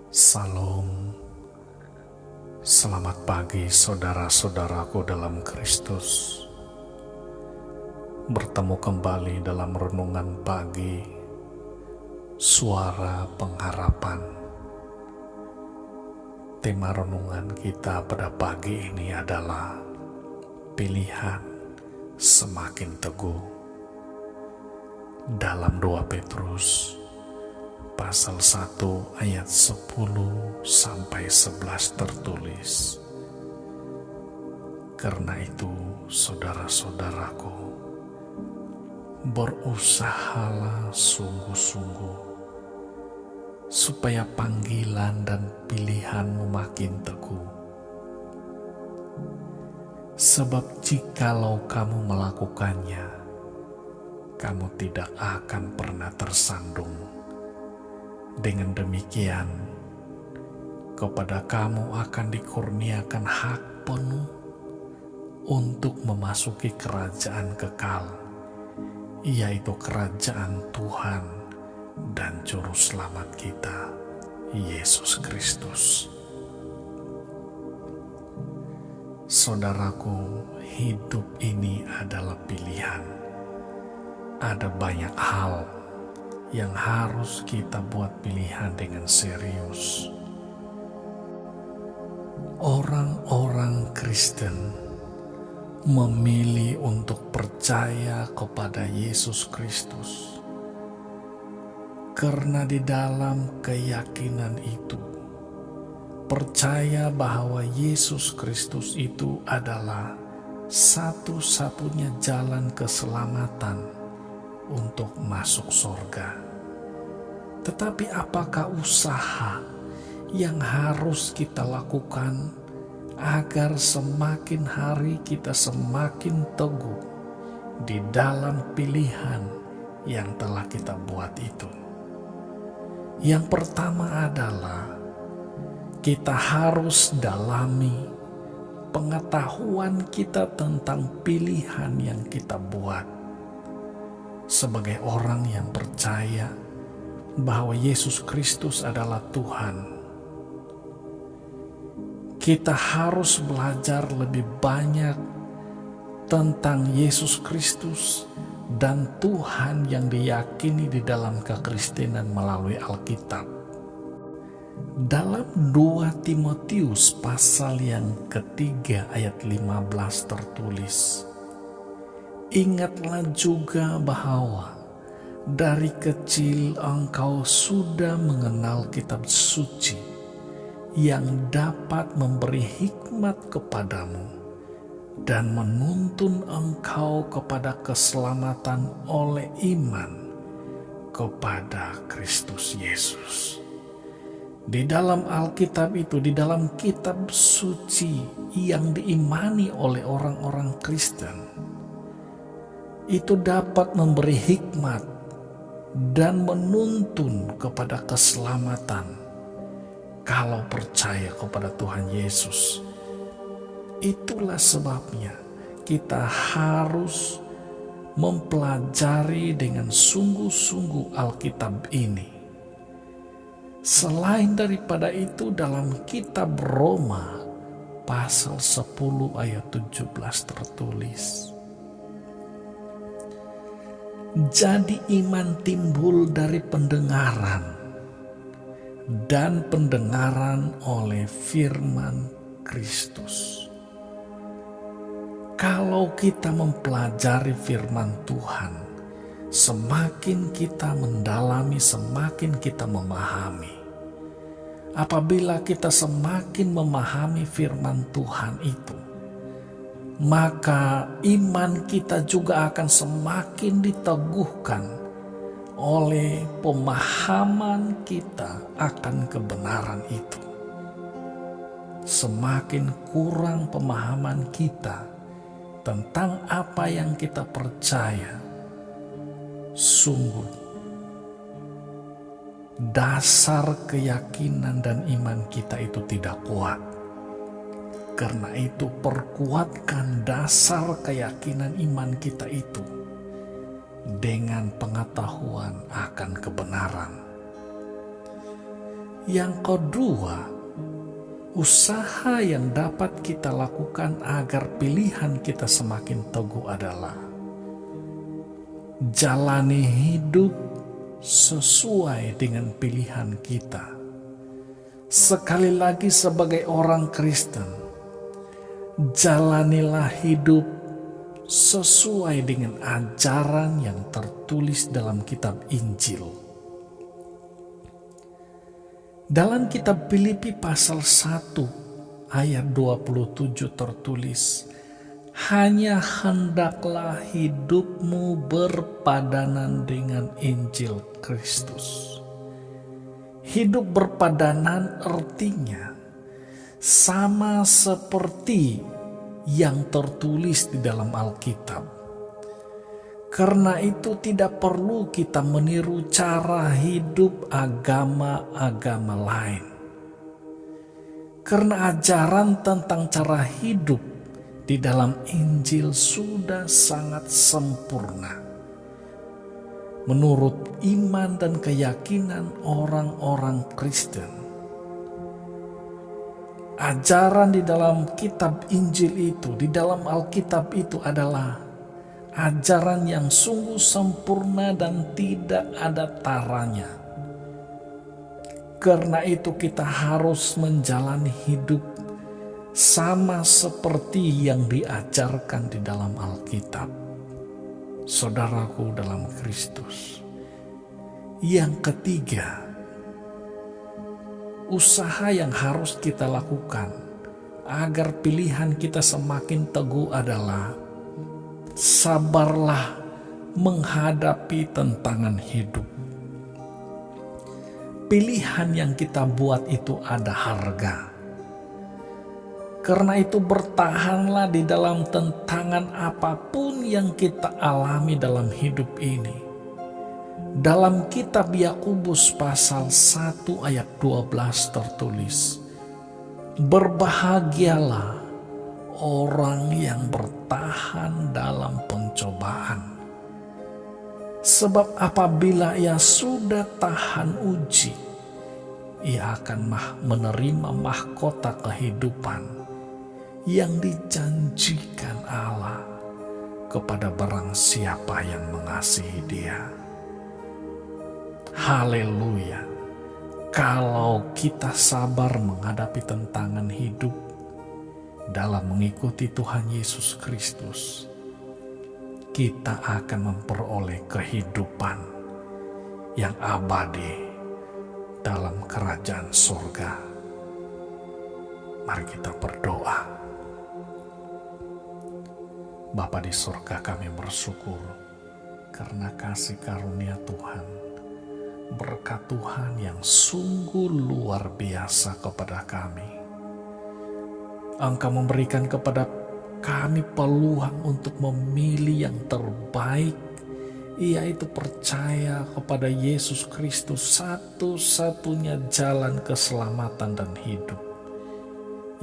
Salam, selamat pagi saudara-saudaraku dalam Kristus. Bertemu kembali dalam renungan pagi, suara pengharapan. Tema renungan kita pada pagi ini adalah pilihan semakin teguh. Dalam 2 Petrus pasal 1 ayat 10 sampai 11 tertulis, "Karena itu, saudara-saudaraku, berusahalah sungguh-sungguh supaya panggilan dan pilihanmu makin teguh. Sebab jikalau kamu melakukannya, kamu tidak akan pernah tersandung. Dengan demikian, kepada kamu akan dikurniakan hak penuh untuk memasuki kerajaan kekal, yaitu kerajaan Tuhan dan Juru Selamat kita, Yesus Kristus." Saudaraku, hidup ini adalah pilihan. Ada banyak hal yang harus kita buat pilihan dengan serius. Orang-orang Kristen memilih untuk percaya kepada Yesus Kristus karena di dalam keyakinan itu percaya bahwa Yesus Kristus itu adalah satu-satunya jalan keselamatan untuk masuk surga. Tetapi apakah usaha yang harus kita lakukan agar semakin hari kita semakin teguh di dalam pilihan yang telah kita buat itu? Yang pertama adalah kita harus dalami pengetahuan kita tentang pilihan yang kita buat. Sebagai orang yang percaya bahwa Yesus Kristus adalah Tuhan, kita harus belajar lebih banyak tentang Yesus Kristus dan Tuhan yang diyakini di dalam kekristenan melalui Alkitab. Dalam 2 Timotius pasal yang ketiga ayat 15 tertulis, "Ingatlah juga bahwa dari kecil engkau sudah mengenal kitab suci yang dapat memberi hikmat kepadamu dan menuntun engkau kepada keselamatan oleh iman kepada Kristus Yesus." Di dalam Alkitab itu, di dalam kitab suci yang diimani oleh orang-orang Kristen, itu dapat memberi hikmat dan menuntun kepada keselamatan kalau percaya kepada Tuhan Yesus. Itulah sebabnya kita harus mempelajari dengan sungguh-sungguh Alkitab ini. Selain daripada itu, dalam kitab Roma pasal 10 ayat 17 tertulis, "Jadi iman timbul dari pendengaran, dan pendengaran oleh firman Kristus." Kalau kita mempelajari firman Tuhan, semakin kita mendalami, semakin kita memahami. Apabila kita semakin memahami firman Tuhan itu, maka iman kita juga akan semakin diteguhkan oleh pemahaman kita akan kebenaran itu. Semakin kurang pemahaman kita tentang apa yang kita percaya, sungguh dasar keyakinan dan iman kita itu tidak kuat. Karena itu, perkuatkan dasar keyakinan iman kita itu dengan pengetahuan akan kebenaran. Yang kedua, usaha yang dapat kita lakukan agar pilihan kita semakin teguh adalah jalani hidup sesuai dengan pilihan kita. Sekali lagi, sebagai orang Kristen, jalanilah hidup sesuai dengan ajaran yang tertulis dalam kitab Injil. Dalam kitab Filipi pasal 1 ayat 27 tertulis, hanya hendaklah hidupmu berpadanan dengan Injil Kristus. Hidup berpadanan artinya sama seperti yang tertulis di dalam Alkitab. Karena itu tidak perlu kita meniru cara hidup agama-agama lain. Karena ajaran tentang cara hidup di dalam Injil sudah sangat sempurna menurut iman dan keyakinan orang-orang Kristen. Ajaran di dalam kitab Injil itu, di dalam Alkitab itu adalah ajaran yang sungguh sempurna dan tidak ada taranya. Karena itu kita harus menjalani hidup sama seperti yang diajarkan di dalam Alkitab. Saudaraku dalam Kristus. Yang ketiga, usaha yang harus kita lakukan agar pilihan kita semakin teguh adalah sabarlah menghadapi tantangan hidup. Pilihan yang kita buat itu ada harga. Karena itu bertahanlah di dalam tantangan apapun yang kita alami dalam hidup ini. Dalam kitab Yakobus pasal 1 ayat 12 tertulis, berbahagialah orang yang bertahan dalam pencobaan. Sebab apabila ia sudah tahan uji, ia akan menerima mahkota kehidupan yang dijanjikan Allah kepada barang siapa yang mengasihi Dia. Haleluya! Kalau kita sabar menghadapi tantangan hidup dalam mengikuti Tuhan Yesus Kristus, kita akan memperoleh kehidupan yang abadi dalam kerajaan surga. Mari kita berdoa. Bapa di surga, kami bersyukur karena kasih karunia Tuhan, berkat Tuhan yang sungguh luar biasa kepada kami. Engkau memberikan kepada kami peluang untuk memilih yang terbaik, yaitu percaya kepada Yesus Kristus, satu-satunya jalan keselamatan dan hidup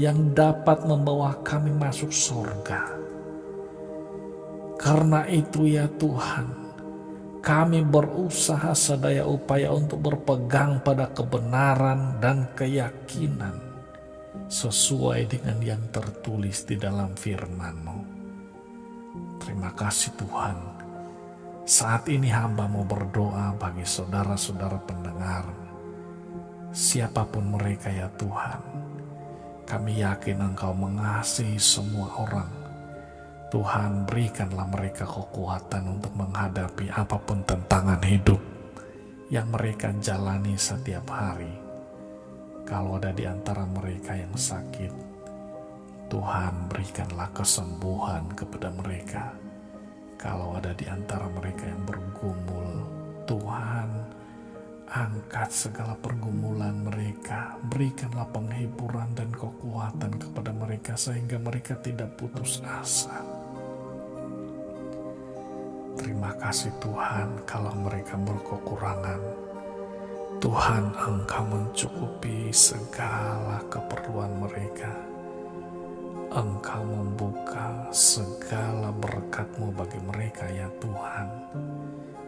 yang dapat membawa kami masuk surga. Karena itu ya Tuhan, kami berusaha sedaya upaya untuk berpegang pada kebenaran dan keyakinan sesuai dengan yang tertulis di dalam firman-Mu. Terima kasih Tuhan. Saat ini hamba mau berdoa bagi saudara-saudara pendengar, siapapun mereka ya Tuhan. Kami yakin Engkau mengasihi semua orang. Tuhan, berikanlah mereka kekuatan untuk menghadapi apapun tantangan hidup yang mereka jalani setiap hari. Kalau ada di antara mereka yang sakit, Tuhan berikanlah kesembuhan kepada mereka. Kalau ada di antara mereka yang bergumul, Tuhan angkat segala pergumulan mereka. Berikanlah penghiburan dan kekuatan kepada mereka sehingga mereka tidak putus asa. Terima kasih Tuhan, kalau mereka berkekurangan, Tuhan Engkau mencukupi segala keperluan mereka. Engkau membuka segala berkat-Mu bagi mereka ya Tuhan,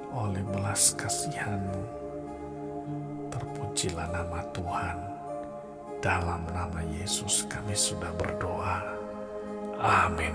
oleh belas kasihan-Mu. Terpuji Terpujilah nama Tuhan. Dalam nama Yesus kami sudah berdoa. Amin.